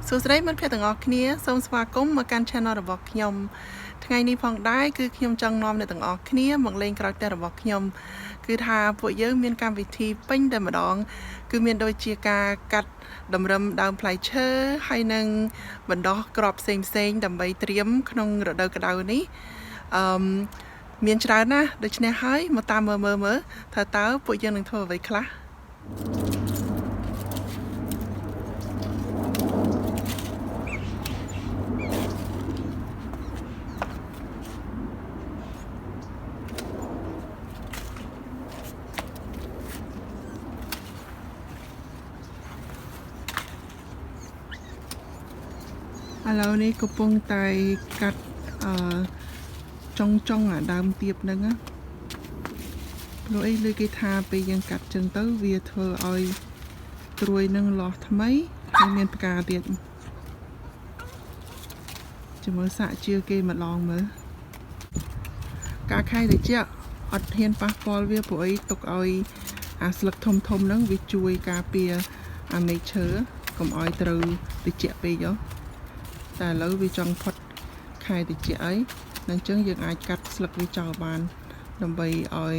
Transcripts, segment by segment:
សួស្តីមិត្តភក្តិទាំងអស់គ្នាសូមស្វាគមន៍មកកាន់ channel របស់ខ្ញុំថ្ងៃនេះផងដែរគឺខ្ញុំចង់នាំអ្នកទាំងអស់គ្នាមកលេងក្រោយផ្ទះរបស់ខ្ញុំគឺថាពួកយើងមានកម្មវិធីពេញតែម្ដងគឺមានដូចជាការកាត់តម្រឹមដើមផ្លែឈើហើយនឹងបណ្ដោះគ្រាប់ផ្សេងៗដើម្បីត្រៀមក្នុងរដូវក្តៅនេះមានច្រើនណាស់ដូច្នេះហើយមកតាមមើលថាតើពួកយើងនឹងធ្វើអ្វីខ្លះឥឡូវនេះកំពុងតែកាត់ចុងអាដើមទៀបហ្នឹងណាព្រោះអីលើគេថាពេលយើងកាត់ចឹងទៅវាធ្វើឲ្យត្រួយនឹងលាស់ថ្មីហើយមានផ្កាទៀតចាំមើលសាក់ជឿគេម្ដងមើលការខៃត្រជាក់អត់ហ៊ានប៉ះពាល់វាព្រោះអីទុកឲ្យអាស្លឹកធំហ្នឹងវាជួយការពារអាមែកឈើកុំឲ្យត្រូវត្រជាក់ពេកតែឥឡូវវាចង់ផុតខែត្រជាក់អីអញ្ចឹងយើងអាចកាត់ស្លឹកវាចោលបានដើម្បីឲ្យ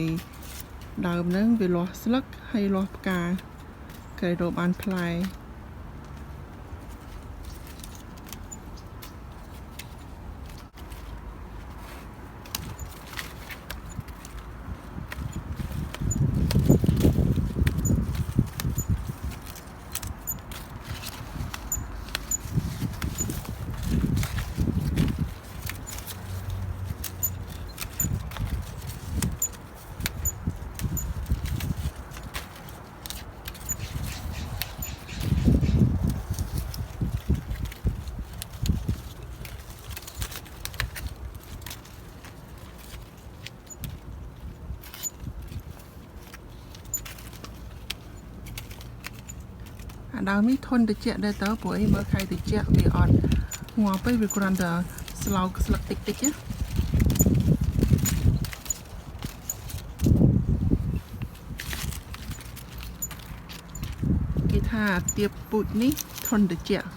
ដើមហ្នឹងវាលាស់ស្លឹកហើយលាស់ផ្កាគេរកបានផ្លែអាដើមនេះធន់ត្រជាក់ដែរតើព្រោះអីមើលខែត្រជាក់វាអត់ងាប់ទេវាគ្រាន់តែស្លោកស្លឹកតិចណាគេថាទៀបពូជនេះធន់ត្រជាក់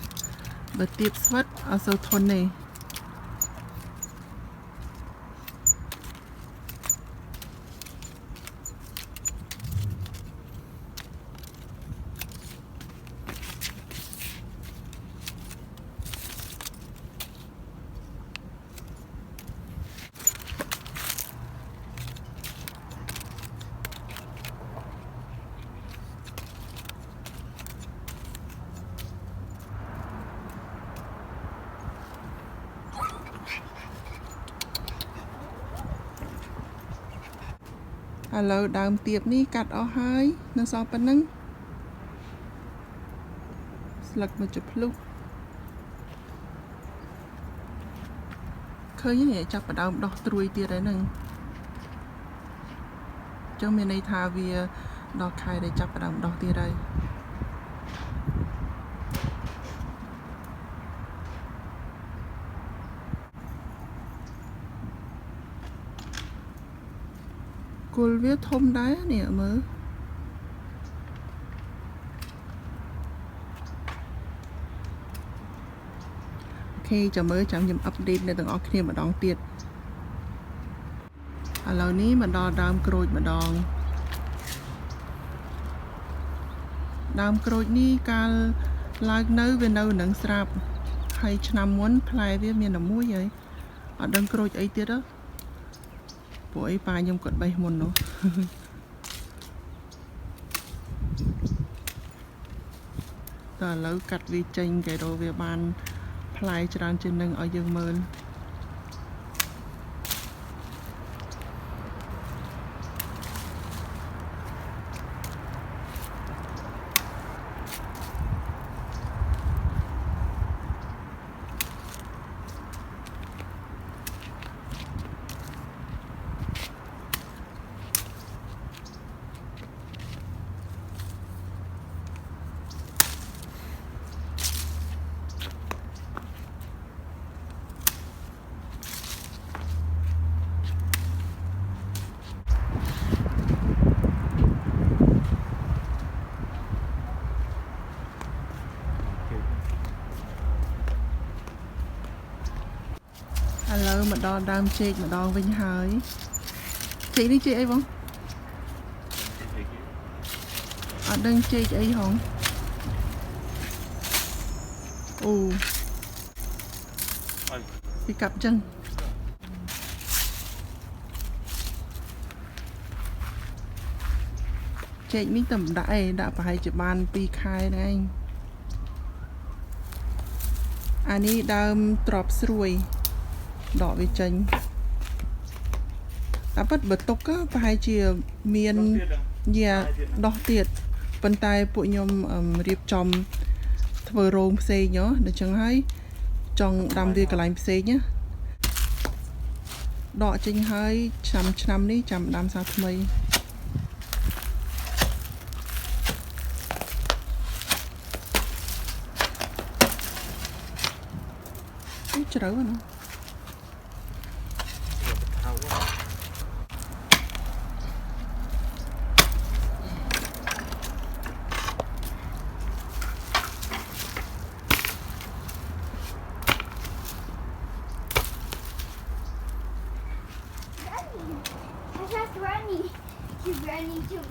បើទៀបស្វិតអត់សូវធន់ទេឥឡូវដើមទៀបនេះកាត់អស់ហើយនៅសល់ប៉ុណ្ណឹងស្លឹកមកជភ្លុះឃើញនេះចាប់ផ្ដើមដោះត្រួយទៀតហើយហ្នឹងចឹងមានន័យថាវាដល់ខែដែលចាប់ផ្ដើមដោះទៀតហើយគល់វាធំដែរនេះមើលអូខេចាំមើលចាំខ្ញុំអាប់ដេតនៅទាំងអស់គ្នាម្ដងទៀតឥឡូវនេះមកដល់ដើមក្រូចម្ដងដើមក្រូចនេះកាលឡើងនៅវានៅនឹងស្រាប់ហើយឆ្នាំមុនផ្លែវាមានតែមួយហើយអត់ដឹងក្រូចអីទៀតព្រោះអីប៉ាខ្ញុំគាត់បេះមុននោះតើឥឡូវកាត់វាចេញគេរកវាបានផ្លែច្រើនជាងនឹងឲ្យយើងមើល mà đo đam chê mà đo vinh hơi chị đi chị ấy không ở đằng chê chị ấy không ồ bị cặp chân chê mình tầm đã phải chụp bàn pi khai này anh อันนี้ดามตรอบสรวยดอกวิจัยแต่ปัดเบิดตกก็ไปเชียเมียนเยียดอกเตียดปันตายปุยยมเรียบจอมทวโรงเซย์เนาะเดี๋ยวจังให้จองดำเรียกอะไรเซย์เนี่ยดอกจริงให้ช้ำนี่จำดำซาทำไมจะรู้นะShe's running too.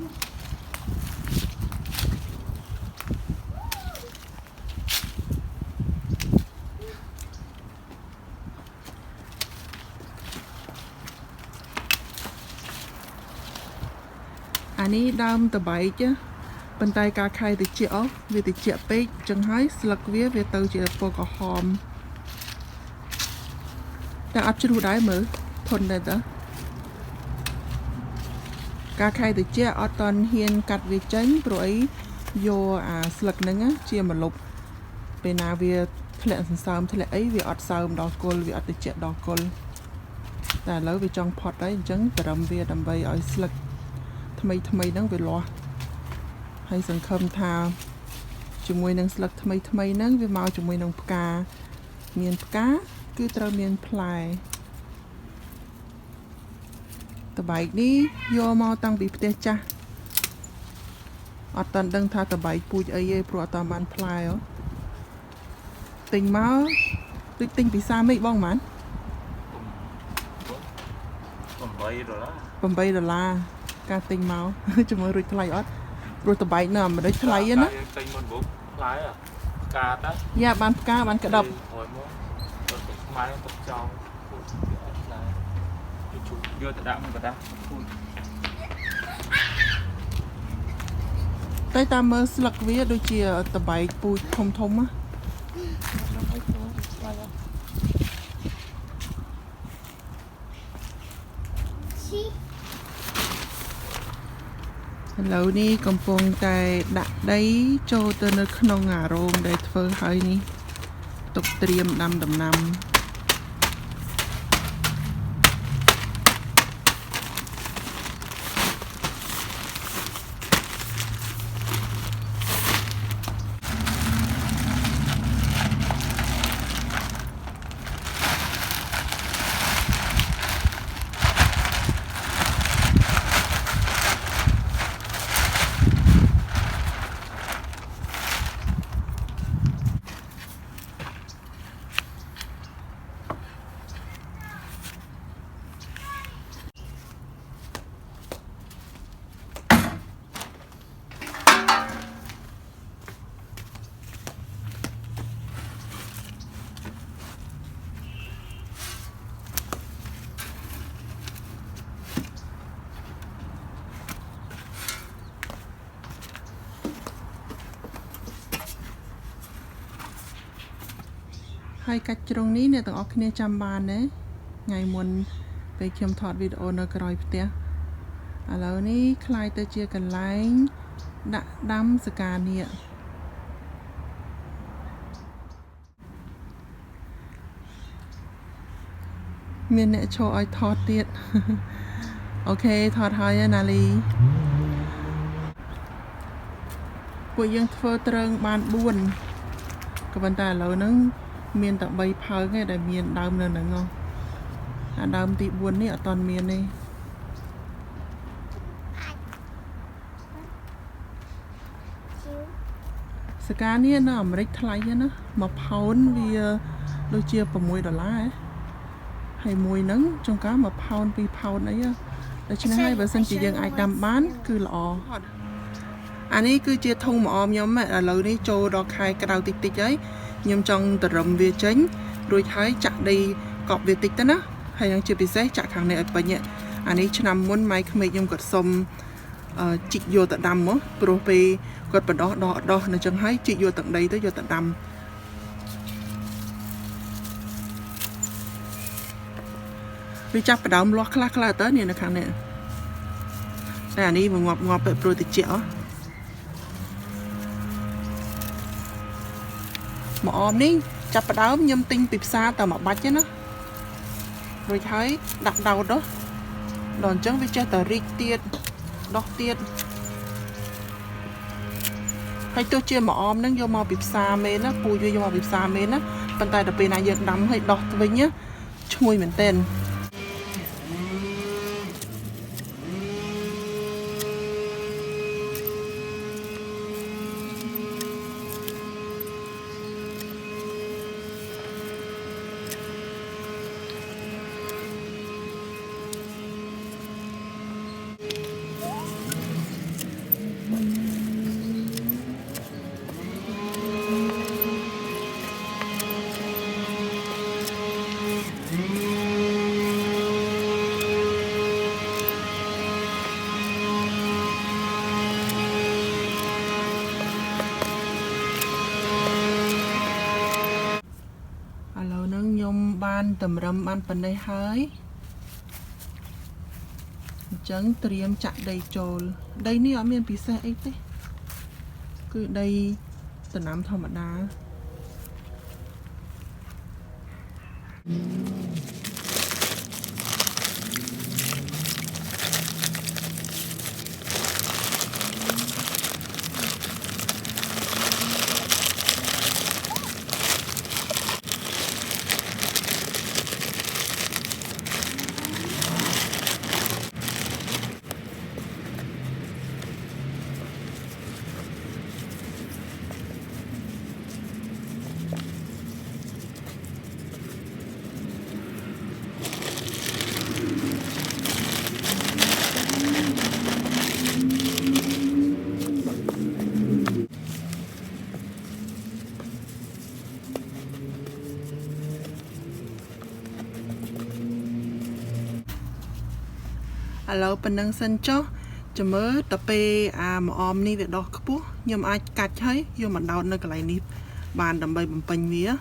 อันนี้ดำตะไบจ้ะเป็นไตกาไข่ติเจียวเวติเจียเป๊กจังให้สลักเวียเวเตอร์เจียโปกหอมแต่อัดจะดูได้เหมือนทนได้เด้อกาไข่ติเจียอัดตอนเฮียนกัดเวจังปล่อยโยสลักนึงอ่ะเจียมาลบเป็นนาเวียทะเลสันซามทะเลไอเวียอัดซามดอกกลเวียอัดติเจียดอกกลแต่แล้วเวจังพอดได้จังแต่ดำเวียดำใบเอาสลักทำไมนั่งไปรอให้สังคมทาจมวยนั่งสลักทำไมนั่งไปมาจมวยนั่งปกาเมียนปกาคือตราเมียนพลายตะไบนี้โยมาตั้งบีบเตจ้ะอัดตันดังทาตะไบปูเย่โปรตามันพลายอ๋อติงมาติงปีซ่าไม่บ้องมันผมไปดอลลาร์การติงเมาจะมารุยทลายออดรุยตะไบน่ะมาได้ทลายนะติงมันบุกทลายอ่ะกาตะยาบานกาบานกระดับไม้ตกจองจุดเยอะแต่ดำมันก็ได้ใต้ตามมือสลักเวียโดยเจียตะไบปูทมอ่ะแล้วนี่กำปงใจดักได้โจเตอร์นึกนองหาโรงได้เฟอร์ให้นี่ตกเตรียมดำนำให้กัดตรงนี้เนี่ยต้องออกเนี่ยจำบานนะไงมวนไปเขียมถอดวิดีโอในกรอยเตี้ยแล้วนี่คลายตะเจียกันไลน์ดะดำสกาเนี่ยเมียนเนี่ยโชว์ไอทอดเตี้ยโอเคทอดหอยนาลีปุยยังเฟอร์เติงบานบุญกับบันตาเรานั่งเมียนตะใบเพาไงแต่เมียนดำนั่นงอดำตีบุญนี่ตอนเมียนนี่สกาเนี่ยนะไม่ได้ทลายนะมาเผาเวียโดยเชียร์ประมวยดอลลาร์ hay mùi nắng trong cá mà pound pi pound đấy á để cho nên hai vợ sinh chỉ dừng ai đam bán cứ lọ anh ấy cứ chia thùng mà om nhóm mẹ là lời đi trôi đo khai cái đầu tịch tịch ấy nhưng trong tờ rầm về tránh rồi thấy chặt đi cọp về tịch đó á hay đang chưa bị xét chặt hàng này ở bên nhẹ anh ấy cho nằm muốn máy không nhưng cột sông chị vô tận đầm á rồi về cột bên đó là chẳng thấy chị vô tận đây tới vô tận đầm vì chắc phải đóng lock là tới này là khang này đây anh ấy mà ngọt bị rồi thì chẹo mà ôm đi chặt phải đóng nhâm tinh bịp xa tao mà bạch chứ nó rồi thấy đặt đầu đó đòn trắng với chơi tờ rít tiệt đọc tiệt hay tôi chơi mà ôm nó vô màu bịp xa mê nó pui vô màu bịp xa mê nó bàn tay đặc biệt này giờ đắm hay đọc với nhá chui mình tên ban tầm râm ban phần đây hơi trắng triêm chặn đầy trồi đây ní ở miền pizza ấy thế cứ đây từ năm thầm đá lâu bên năng sân cho mới tập pe mà om ni việc đó bố nhưng ai cắt thấy vô mặt đau nơi cái này nịp bàn đầm bay bằng pin mía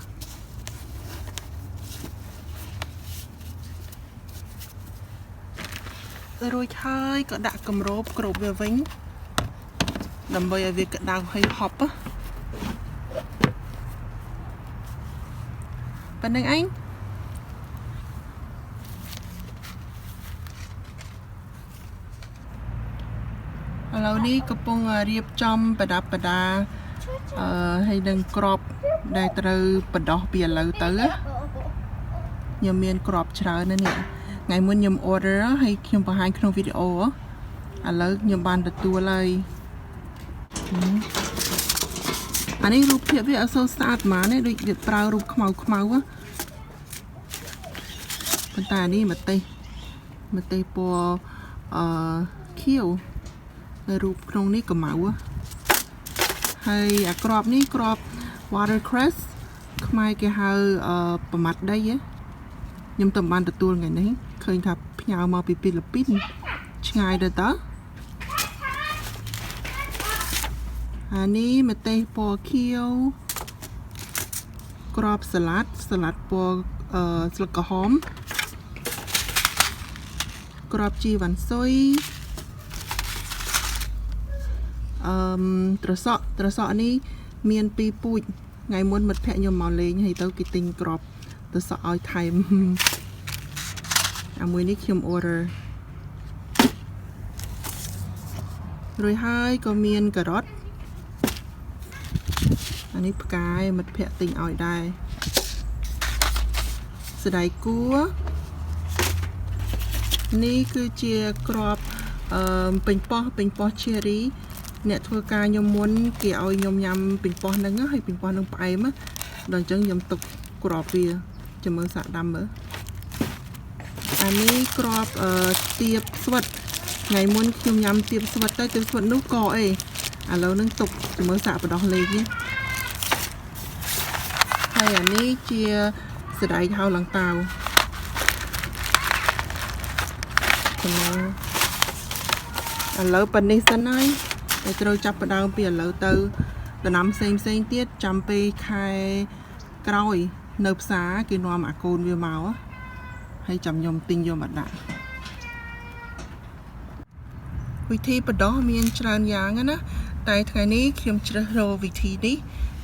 rồi thôi có đã cầm rộp về vĩnh đầm bay ở việc cái đau hay họp á bên năng anh lâu đi có bông riệp trong bà đá hay đừng crop đây từ bà đỏ bìa lâu tới á nhầm miền crop chờ nên nè ngày muốn nhầm order hay nhầm vào hai trong video á lâu nhầm bàn được tua lại anh ấy rụp thiệp với ở sâu sát mà này được việc bao rụp khmau á bên ta đi mà tây po khiêu rụp trong ní cầm máu hay crop ní crop watercress mai cái hơi bờ mặt đây á nhưng tầm ban được tuôn ngày nấy khơi thập nhau mà bị Philippines ngày được đó ní mà tây po khiêu crop salad po salad cà hóm crop chi vằn xôi trà sọ ní miền pi pui ngày muốn mật phẹ nhom màu lên hay tao cái tinh crop trà sọ ai thay mùi ní khiêm order rồi hai có miền cà rốt anh ấy cái mật phẹ tinh ỏi đai sợi đai cua ní cứ chia crop bình po cherry nè thua ca nhom muốn kiểu nhom nhầm bình po nâng á hay bình po nâng phải má đòn chân nhom tục crop bia cho mơ sạ đâm nữa អានេះក្របទៀបស្វិតថ្ងៃមុនខ្ញុំញ៉ាំទៀបស្វិតទៅទៀបស្វិតនោះកអីឥឡូវនឹងទុកមើលសាកបដោះលេខនេះហើយអានេះជាសណ្ដែកហៅឡើងតាវឥឡូវប៉ុណ្នេះសិនហើយតែត្រូវចាប់ផ្ដើមពីឥឡូវទៅដំណាំផ្សេងទៀតចាំពេលខែក្រោយនៅផ្សារគេនាំអាកូនវាមកហើយចាំខ្ញុំទិញយកមកដាក់វិធីបដោះមានច្រើនយ៉ាងណាតែថ្ងៃនេះខ្ញុំជ្រើសរើសវិធីនេះ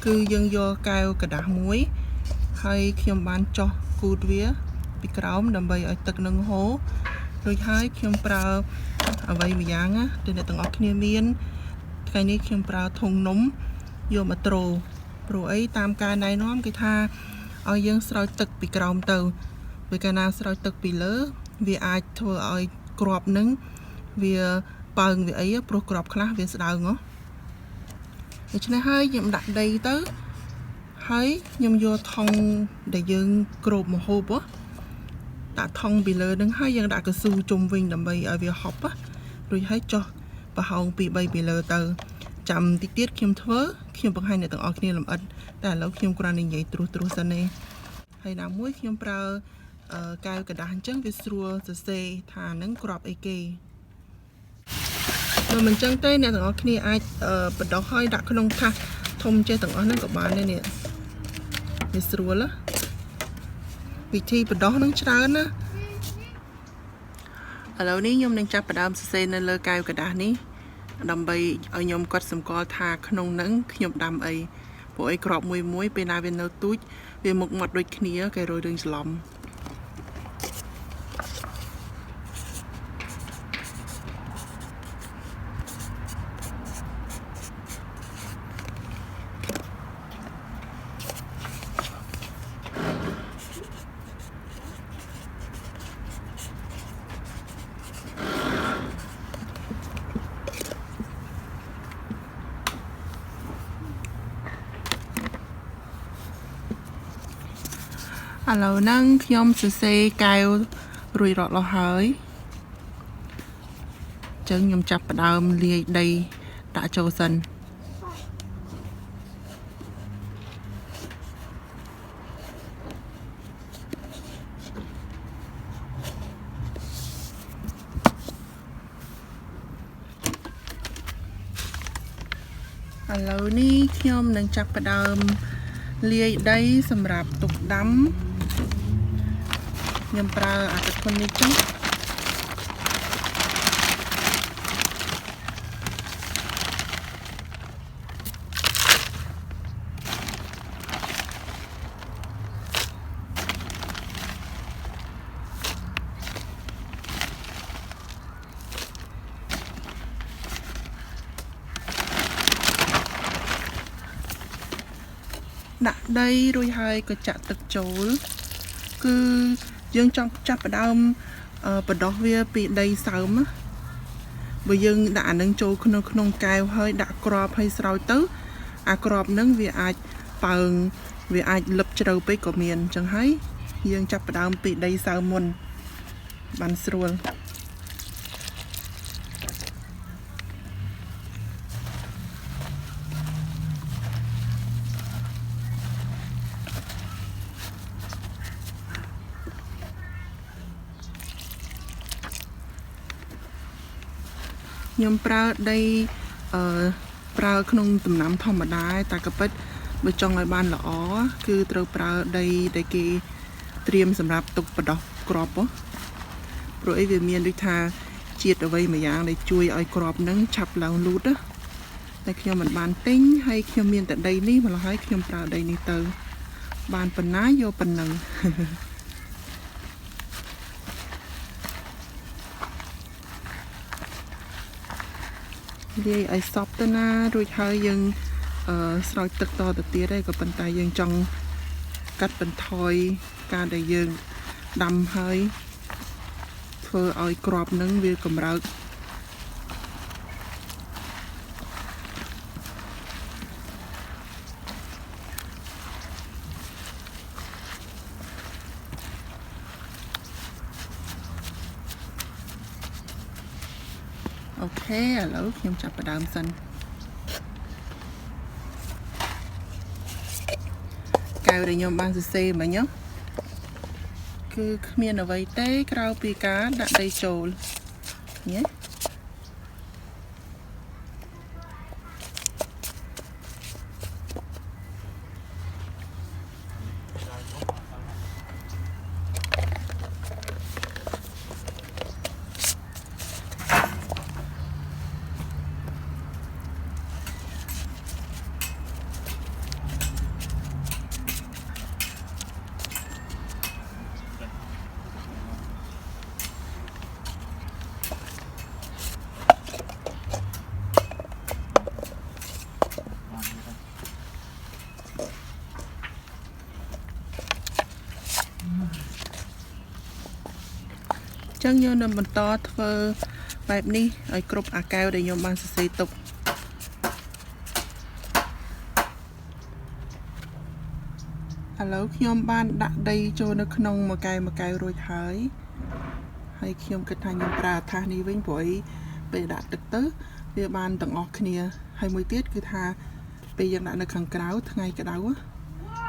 គឺយើងយកកែវกระดาษមួយហើយខ្ញុំបានចោះគូតវាពីក្រោមដើម្បីឲ្យទឹកនឹងហូររួចហើយខ្ញុំប្រើអ្វីមួយយ៉ាងណាដែលអ្នកទាំងអស់គ្នាមានថ្ងៃនេះខ្ញុំប្រើធុងនំយកមកត្រូព្រោះអីតាមការណែនាំគេថាឲ្យយើងស្រោចទឹកពីក្រោមទៅពេលកាលណាស្រោចទឹកពីលើវាអាចធ្វើឲ្យក្របនឹងវាប៉ើងវាអីព្រោះក្របខ្លះវាស្ដើងហ៎ដូច្នេះហើយខ្ញុំដាក់ដីទៅហើយខ្ញុំយកថង់ដែលយើងគ្របម្ហូបដាក់ថង់ពីលើនឹងហើយយើងដាក់កស៊ូជុំវិញដើម្បីឲ្យវាហប់រួចហើយចុះប្រហោង2 3ពីលើទៅចាំតិចទៀតខ្ញុំបង្ហាញអ្នកទាំងអស់គ្នាលម្អិតតែឥឡូវខ្ញុំគ្រាន់តែនិយាយត្រួសសិនទេហើយណាមួយខ្ញុំប្រើកែវกระดาษអញ្ចឹងវាស្រួលសរសេរថានឹងក្របអីគេបើមិនអញ្ចឹងទេអ្នកទាំងអស់គ្នាអាចបដោះឲ្យដាក់ក្នុងថាសធំចេះទាំងអស់ហ្នឹងក៏បានដែរនេះវាស្រួលវិធីបដោះនឹងច្រើនណាឥឡូវនេះខ្ញុំនឹងចាប់ផ្ដើមសរសេរនៅលើកែវกระดาษនេះដើម្បីឲ្យខ្ញុំកត់សម្គាល់ថាក្នុងហ្នឹងខ្ញុំដាំអីព្រោះអីក្របមួយពេលណាវានៅទូចវាមុខមាត់ដូចគ្នាគេរយរឿងច្រឡំឥឡូវហ្នឹងខ្ញុំសរសេរកែវរួចរាល់ហើយអញ្ចឹងខ្ញុំចាប់ផ្ដើមលាយដីដាក់ចូលសិនឥឡូវនេះខ្ញុំនឹងចាប់ផ្ដើមលាយដីសម្រាប់ទុកដាំខ្ញុំប្រើអាទឹកធន់នេះចុះដាក់ដីរួចហើយក៏ចាក់ទឹកចូលគឺយើងចង់ចាប់ផ្ដើមបដោះវាពីដីសើមបើយើងដាក់អានឹងចូលក្នុងកែវហើយដាក់ក្របហើយស្រោចទៅអាក្របនឹងវាអាចប៉ើងវាអាចលឹបជ្រៅពេកក៏មានអញ្ចឹងហើយយើងចាប់ផ្ដើមពីដីសើមមុនបានស្រួលខ្ញុំប្រើដីប្រើក្នុងដំណាំធម្មតាតែក៏ពិតបើចង់ឲ្យបានល្អគឺត្រូវប្រើដីដែលគេត្រៀមសម្រាប់ទុកបដោះក្របព្រោះអីវាមានដូចថាជាតិអ្វីមួយយ៉ាងដែលជួយឲ្យក្របនឹងឆាប់ឡើងលូតតែខ្ញុំមិនបានទិញហើយខ្ញុំមានតែដីនេះម្ល៉េះហើយខ្ញុំប្រើដីនេះទៅបានប៉ុណ្ណាយកប៉ុណ្ណឹងលាយឲ្យសពទៅណារួចហើយយើងស្រោចទឹកតទៅទៀតហើយក៏ប៉ុន្តែយើងចង់កាត់បន្ថយការដែលយើងដាំហើយធ្វើឲ្យក្របនឹងវាកម្រើក ឥឡូវខ្ញុំចាប់ផ្ដើមសិនកែវដែលខ្ញុំបានសរសេរមិញគឺគ្មានអ្វីទេក្រៅពីការដាក់ដីចូលញ៉េចឹងយើងនឹងបន្តធ្វើបែបនេះឲ្យគ្រប់អាកែវដែលខ្ញុំបានសរសេរទុកឥឡូវខ្ញុំបានដាក់ដីចូលនៅក្នុងមួយកែវរួចហើយខ្ញុំគិតថាខ្ញុំប្រើអាថាសនេះវិញព្រោះអីពេលដាក់ទឹកទៅវាបានទាំងអស់គ្នាហើយមួយទៀតគឺថាពេលយើងដាក់នៅខាងក្រៅថ្ងៃក្តៅ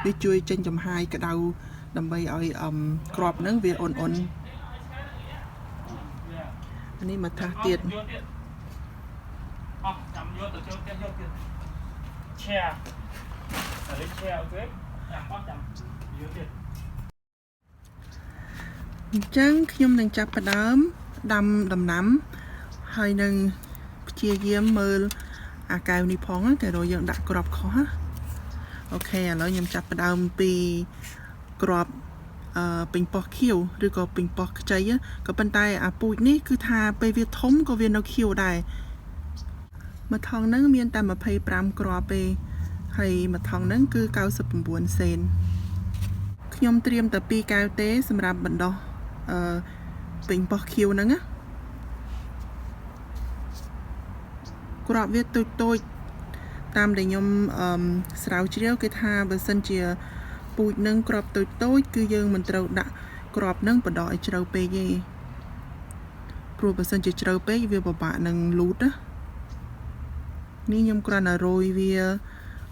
វាជួយចេញចំហាយក្តៅដើម្បីឲ្យក្របហ្នឹងវាអ៊ុនអានេះមកថាសទៀតចាំយកទៅចូលផ្ទះយកទៀតឆែតែលេខឆែអូខេចាំអត់ចាំយកទៀតអញ្ចឹងខ្ញុំនឹងចាប់ផ្ដើមដាំដំណាំហើយនឹងព្យាយាមមើលអាកែវនេះផងតែរយយើងដាក់ក្របខុសអូខេឥឡូវខ្ញុំចាប់ផ្ដើមពីក្របពេញប៉ោះខៀវឬក៏ពេញប៉ោះខ្ចីក៏ប៉ុន្តែអាពូជនេះគឺថាពេលវាធំក៏វានៅខៀវដែរមួយថងហ្នឹងមានតែ25គ្រាប់ទេហើយមួយថងហ្នឹងគឺ99សេនខ្ញុំត្រៀមតែ2កែវទេសម្រាប់បណ្ដោះពេញប៉ោះខៀវហ្នឹងណាគ្រាប់វាតូចតាមដែលខ្ញុំស្រាវជ្រាវគេថាបើសិនជាពូជនឹងក្របតូចគឺយើងមិនត្រូវដាក់ក្របនឹងបដកឲ្យជ្រៅពេកទេព្រោះបើសិនជាជ្រៅពេកវាពិបាកនឹងលូតណានេះខ្ញុំគ្រាន់តែរោយវា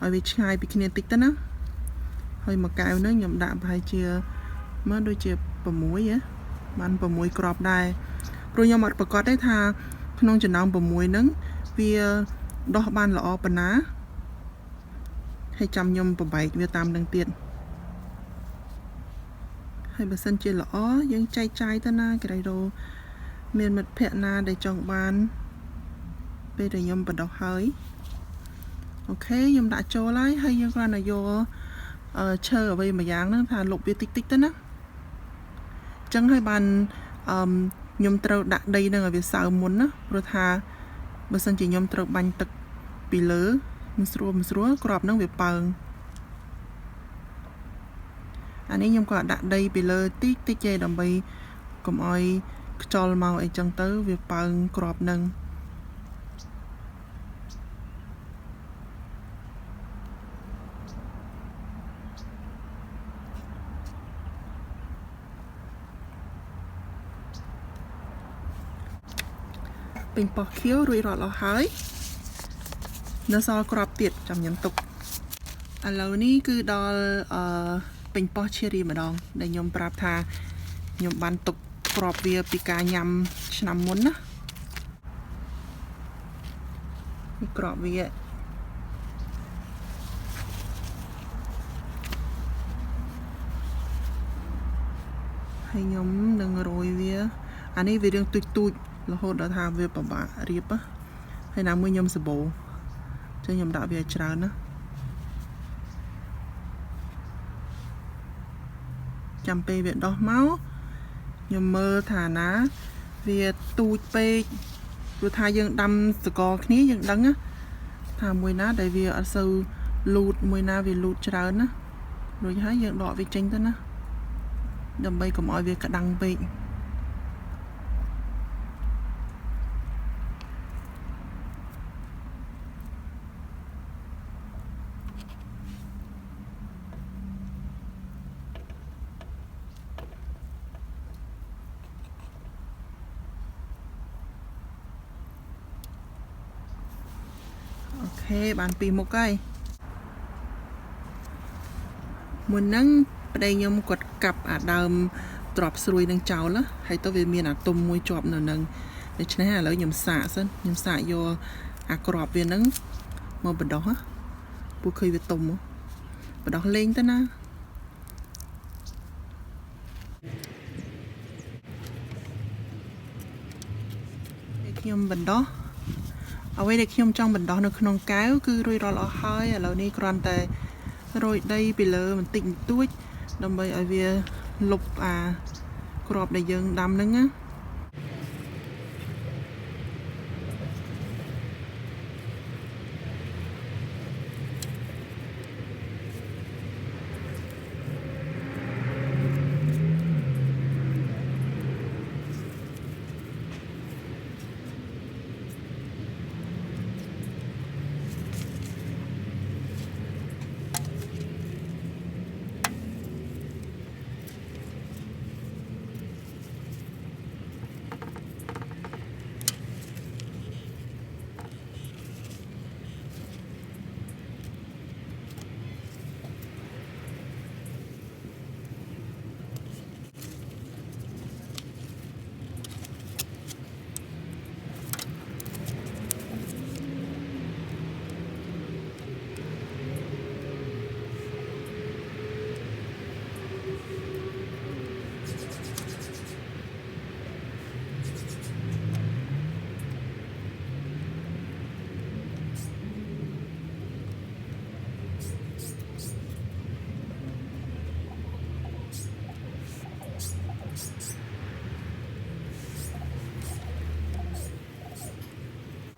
ឲ្យវាឆ្ងាយពីគ្នាតិចទៅណាហើយមួយកែវហ្នឹងខ្ញុំដាក់ប្រហែលជាមកដូចជា6បាន6គ្រាប់ដែរព្រោះខ្ញុំអត់ប្រកាសទេថាក្នុងចំណោម6ហ្នឹងវាដោះបានល្អប៉ុណ្ណាហើយចាំខ្ញុំបំបែកវាតាមនឹងទៀតហើយបើសិនជាល្អយើងចែកចាយទៅណាក្រៃរោមានមិត្តភ័ក្ដិណាដែលចង់បានពេលដែលខ្ញុំបដោះហើយអូខេខ្ញុំដាក់ចូលហើយយើងគ្រាន់តែយកឈើអ្វីមួយយ៉ាងហ្នឹងថាលុបវាតិចទៅណាអញ្ចឹងហើយបានខ្ញុំត្រូវដាក់ដីនឹងឲ្យវាសើមមុនណាព្រោះថាបើសិនជាខ្ញុំត្រូវបាញ់ទឹកពីលើមិនស្រួលក្របហ្នឹងវាប៉ើងអានេះខ្ញុំក៏ដាក់ដីពីលើតិចទេដើម្បីកុំឲ្យខ្យល់មកអីចឹងទៅវាប៉ើងក្របហ្នឹងពេញប៉ោះខៀវរួចរាល់អស់ហើយនៅសល់ក្របទៀតចាំខ្ញុំទុកឥឡូវនេះគឺដល់ពេញប៉ោះឈេរីម្ដងដែលខ្ញុំប្រាប់ថាខ្ញុំបានទុកក្របវាពីការញ៉ាំឆ្នាំមុនណានេះក្របវាហើយខ្ញុំនឹងរោយវាអានេះវារឿងទូចរហូតដល់ថាវាពិបាករៀបហើយណាមួយខ្ញុំសបោចឹងខ្ញុំដាក់វាច្រើនណាចាំពេលវាដោះមកខ្ញុំមើលថាណាវាទូចពេកព្រោះថាយើងដាំសកលគ្នាយើងដឹងណាថាមួយណាដែលវាអត់សូវលូតមួយណាវាលូតច្រើនណារួចហើយយើងដកវាចេញទៅណាដើម្បីកុំឲ្យវាក្តាំងពេក ok bàn pì một cây muốn nắng đây nhom quật cặp à đầm drop xuôi nâng cháu lá hay tôi về miền à tôm muối chọp nở nâng để cho nên là lấy nhom xả sân nhom xả vô à crop về nắng mà bật đó bữa khơi về tôm bật đó lên tới na nhom bật đó ở đây nhom trong bật đó nó không cáo cứ rồi đó là hơi là đi còn tại rồi đây bị lỡ mình tỉnh túi đồng thời ở về lục à crop để dừng đâm nâng á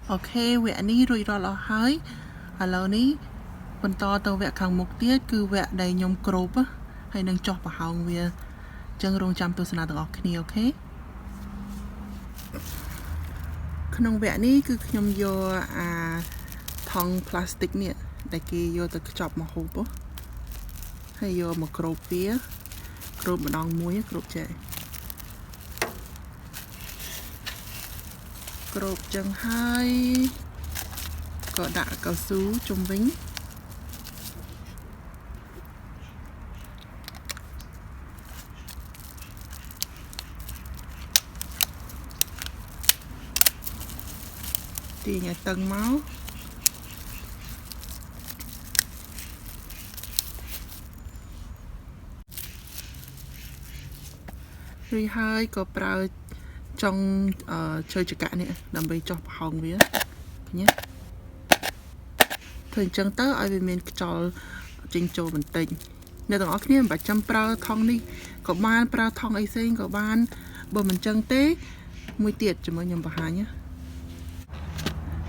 ok vẽ ní rồi đó là hơi à lâu ní bên to tàu vẽ khang mục tiết cứ vẽ đầy nhom crop á hay nâng chọc vào hồng về chân rong trăm tôi sẽ nào từng ok khung vẽ ní cứ nhom vô à thong plastic nè để kia vô từ chọc mà hộp á hay vô một crop phía crop mà đong muối crop chạy crop chân hai có đạ cao su trung vĩnh thì nhà tầng máu rồi hai có bao trong chơi chữ cả nè làm bày cho hồng vía nhé thường chân tớ ở bên mình cho trình trồ bình tĩnh nếu tụi nó kia bà chăm prao thong đi có ban prao thong ấy xinh có ban bờ mình chân tế mùi tiệt cho mọi nhầm bà hà nhé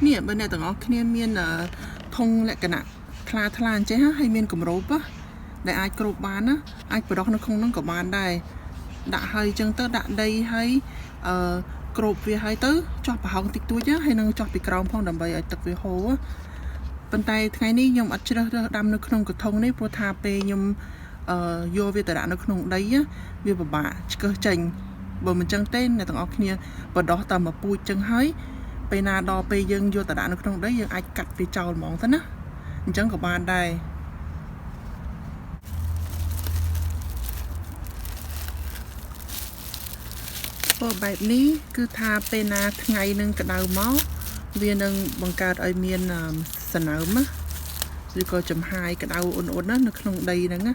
nè bên này tụi nó kia miên là thông lại cái nặng thla chế hay miên cầm rốp á để ai cột bán á ai bờ đó nó không nó có bán đây đã hay chân tớ đã đây hay crop về hai tứ cho bà hồng tịch túi chứ hay nâng cho bị còng phong đầm bầy ở tập về hồ á bên tay ngày ní nhung ở trên đâm nó không có thông đấy pro tha pe nhung vô về tờ đạn nó không đấy á về bà cơ trình bờ mình chân tên này tầng óc kia bờ đó tầm mà pui chân hơi pe na đo pe dân vô tờ đạn nó không đấy dân ai cắt về trầu mỏng thế á chân của bạn đâyแบบนี้คือทาเป็นไงนึงกระดาษม้าเวียนึงบังการไอเมียนสนามะหรือก็จำหายกระดาษอุ่นๆนะนึกลงใดนั่งนะ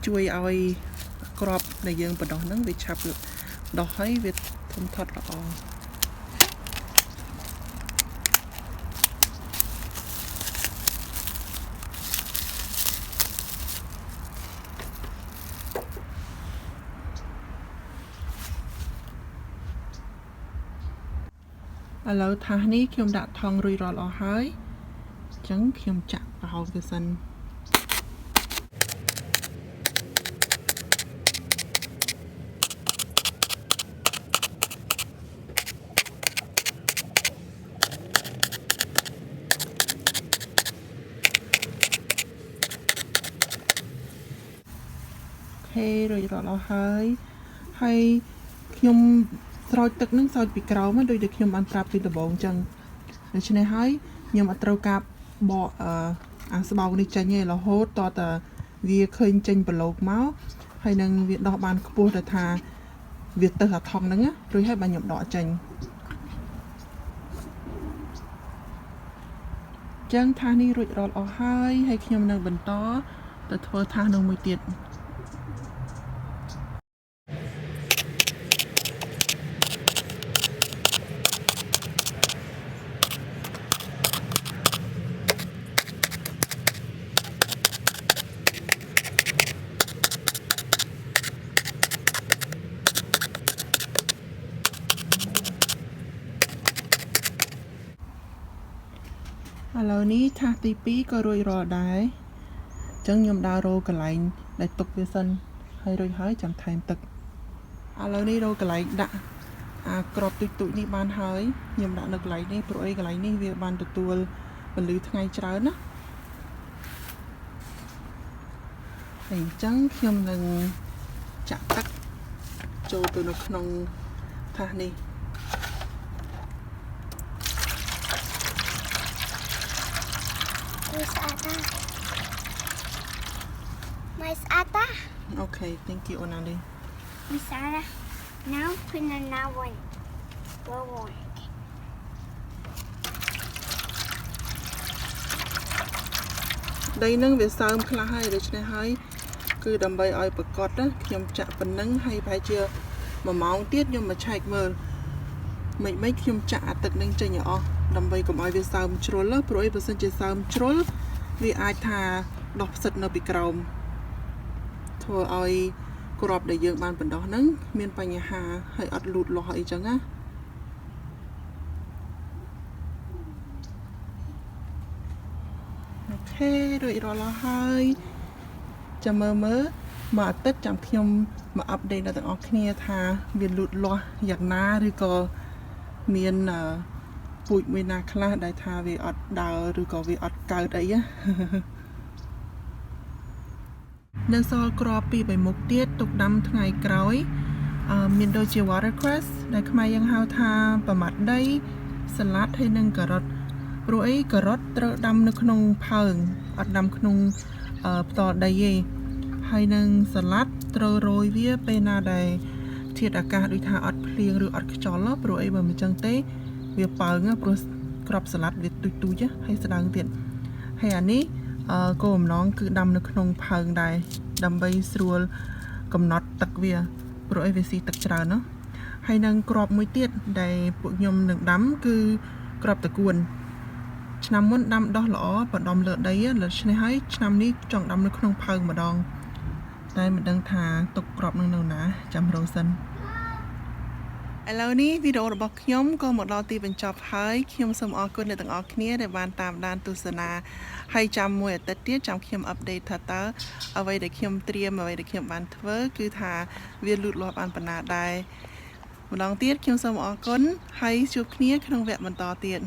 ช่วยเอากรอบในยังประดองนั่งไปชับดอกให้เวททมทอดละออ lâu thà ní khiêm đã thong rùi rò lò hơi chẳng khiêm chặt vào cái sân ok rồi rò lò hơi hay khiêm rồi tực nâng sao bị kéo mà đôi được khiêm ăn trap từ đầu bóng chân cho nên hay ខ្ញុំអត់ត្រូវការបកអាស្បោកនេះចេញទេរហូតតតែវាឃើញចេញប្រឡូកមកហើយនឹងវាដោះបានខ្ពស់ទៅថាវាទៅអាថងហ្នឹងរួចហើយបាទខ្ញុំដកចេញចឹងថាសនេះរួចរាល់អស់ហើយខ្ញុំនឹងបន្តទៅធ្វើថាសនោះមួយទៀតឥឡូវនេះថាសទី2ក៏រួចរាល់ដែរអញ្ចឹងខ្ញុំដើររកកន្លែងដែលទុកវាសិនហើយរួចហើយចាំថែមទឹកឥឡូវនេះរកកន្លែងដាក់អាក្របទុយនេះបានហើយខ្ញុំដាក់នៅកន្លែងនេះព្រោះអីកន្លែងនេះវាបានទទួលពន្លឺថ្ងៃច្រើនណាហើយអញ្ចឹងខ្ញុំនឹងចាក់ទឹកចូលទៅនៅក្នុងថាសនេះMais ata. Okay, thank you, Onali. Miss Anna. Now put another one. Blow on. ដីនឹងវាសើមខ្លះហើយដូច្នេះហើយគឺដើម្បីឲ្យប្រកបណាខ្ញុំចាក់ប៉ុណ្ណឹងហើយប្រហែលជា1ម៉ោងទៀតខ្ញុំមកឆែកមើលមិនខ្ញុំចាក់អាទឹកនឹងចេញឲ្យអស់ដើម្បីកុំឲ្យវាសើមជ្រុលព្រោះអីបើសិនជាសើមជ្រុលវាអាចថាដោះផ្សិតនៅពីក្រោមធ្វើឲ្យក្របដែលយើងបានបណ្ដោះហ្នឹងមានបញ្ហាហើយអត់លូតលាស់អីចឹងណាអូខេរួចរាល់ហើយចាំមើលមួយអាទិត្យចាំខ្ញុំមកអាប់ដេតដល់ទាំងអស់គ្នាថាវាលូតលាស់យ៉ាងណាឬក៏មានពូជមួយណាខ្លះដែលថាវាអត់ដើរឬក៏វាអត់កើតអីណានៅសល់ក្របពី3មុខទៀតទុកដាំថ្ងៃក្រោយមានដូចជា watercress ដែលខ្មែរយើងហៅថាប្រមាត់ដីសាឡាត់ហើយនិងការ៉ុតព្រោះអីការ៉ុតត្រូវដាំនៅក្នុងផើងអត់ដាំក្នុងផ្ទាល់ដីទេហើយនឹងសាឡាត់ត្រូវរោយវាពេលណាដែលធាតុអាកាសដូចថាអត់ភ្លៀងឬអត់ខ្យល់ព្រោះអីបើមិនចឹងទេវាប៉ើងព្រោះក្របសាឡាត់វាទូចហើយស្ដើងទៀតហើយអានេះគោលបំណងគឺដាំនៅក្នុងផើងដែរដើម្បីស្រួលកំណត់ទឹកវាព្រោះអីវាស៊ីទឹកច្រើនណាហើយនឹងក្របមួយទៀតដែលពួកខ្ញុំនឹងដាំគឺក្របតកួនឆ្នាំមុនដាំដោះល្អបដំលើដីលើឆ្នេះហើយឆ្នាំនេះចង់ដាំនៅក្នុងផើងម្ដងតែមិនដឹងថាទុកក្របនឹងនៅណាចាំរកសិនឥឡូវនេះវីដេអូរបស់ខ្ញុំក៏មកដល់ទីបញ្ចប់ហើយខ្ញុំសូមអរគុណអ្នកទាំងអស់គ្នាដែលបានតាមដានទស្សនាហើយចាំមួយអាទិត្យទៀតចាំខ្ញុំអាប់ដេតថាតើអ្វីដែលខ្ញុំត្រៀមអ្វីដែលខ្ញុំបានធ្វើគឺថាវាលូតលាស់បានប៉ុណ្ណាដែរម្ដងទៀតខ្ញុំសូមអរគុណហើយជួបគ្នាក្នុងវគ្គបន្តទៀត